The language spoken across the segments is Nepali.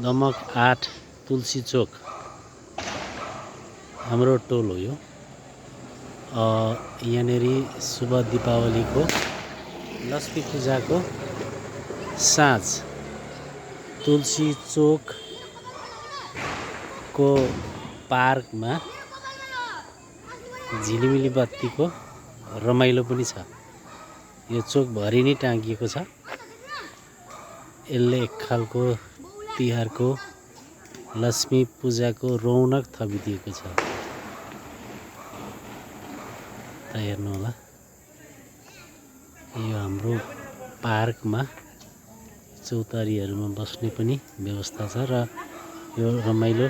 दमक 8 तुलसी चोक हाम्रो टोल हो यो। यहाँनेरि शुभ दीपावलीको लक्ष्मी पूजाको साँझ तुलसी चोकको पार्कमा झिलिमिली बत्तीको रमाइलो पनि छ। यो चोकभरि नै टाँगिएको छ। यसले एक खालको तिहारको लक्ष्मी पूजाको रौनक थपिदिएको छ। त हेर्नु होला, यो हाम्रो पार्कमा चौतारीहरूमा बस्ने पनि व्यवस्था छ र यो रमाइलो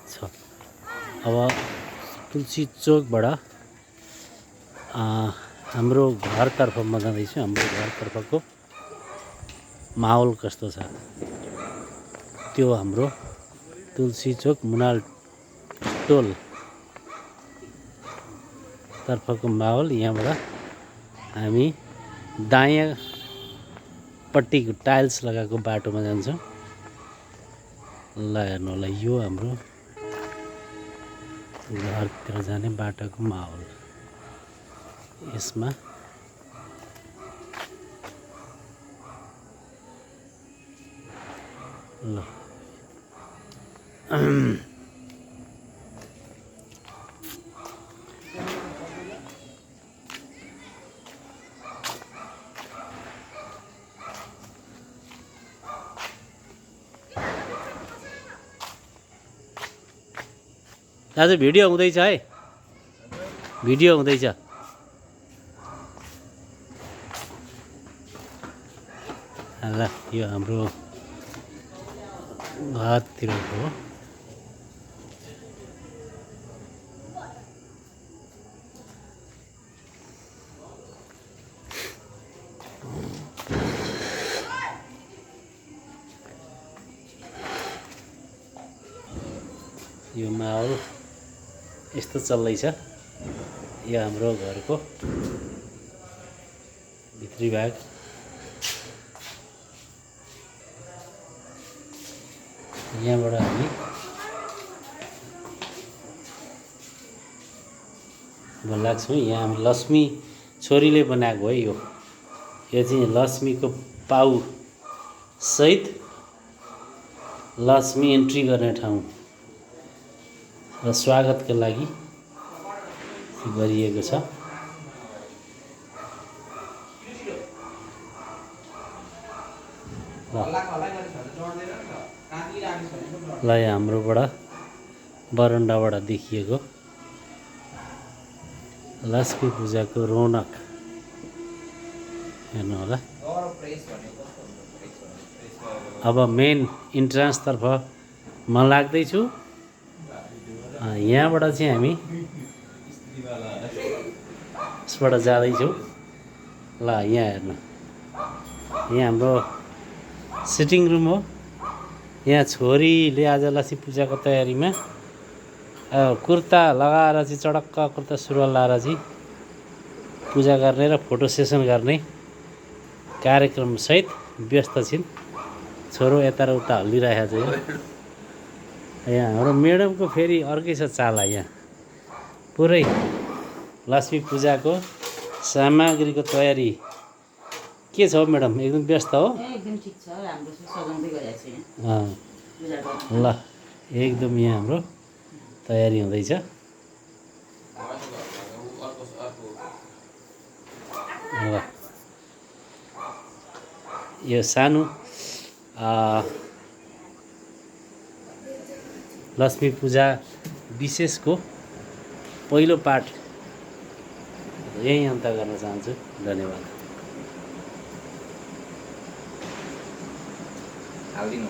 छ। अब तुलसी चोकबाट हाम्रो घरतर्फ म जाँदैछु। हाम्रो घरतर्फको माहौल कस्तो छ त्यो हाम्रो तुलसी चोक मुनाल टोल तर्फको माहौल। यहाँबाट हामी दायाँपट्टिको टाइल्स लगाएको बाटोमा जान्छौँ। ल हेर्नु होला, यो हाम्रो घरतिर जाने बाटोको माहौल। यसमा ल दाजु भिडियो हुँदैछ है, भिडियो हुँदैछ। ल यो हाम्रो घरतिरको हो। यो माहौल यस्तो चल्दैछ। यो हाम्रो घरको भित्री भाग। यहाँबाट हामी लाग्छौँ। यहाँ हामी लक्ष्मी छोरीले बनाएको है यो चाहिँ लक्ष्मीको पाउ सहित लक्ष्मी एन्ट्री गर्ने ठाउँ र स्वागतको लागि गरिएको छ। ल हाम्रोबाट बरन्डाबाट देखिएको लक्ष्मी पूजाको रौनक हेर्नु होला। अब मेन इन्ट्रान्सतर्फ म लाग्दैछु। यहाँबाट चाहिँ हामी यसबाट जाँदैछौँ। ल यहाँ हेर्नु, यहाँ हाम्रो सिटिङ रुम हो। यहाँ छोरीले आज लक्ष्मी पूजाको तयारीमा कुर्ता लगाएर चाहिँ चडक्क कुर्ता सुरुवाल लाएर चाहिँ पूजा गर्ने र फोटो सेसन गर्ने कार्यक्रमसहित व्यस्त छिन्। छोरो यता र उता हल्लिरहेको छ। यहाँ हाम्रो म्याडमको फेरि अर्कै छ चाला। यहाँ पुरै लक्ष्मी पूजाको सामग्रीको तयारी के छ हौ म्याडम? एकदम व्यस्त हो? एकदम ठिक छ, राम्रो छ, सजाउँदै गइरहेको छु यहाँ। ल एकदम यहाँ हाम्रो तयारी हुँदैछ। ल यो सानो लक्ष्मी पूजा विशेषको पहिलो पाठ यही अन्त गर्न चाहन्छु। धन्यवाद। हालिदिनु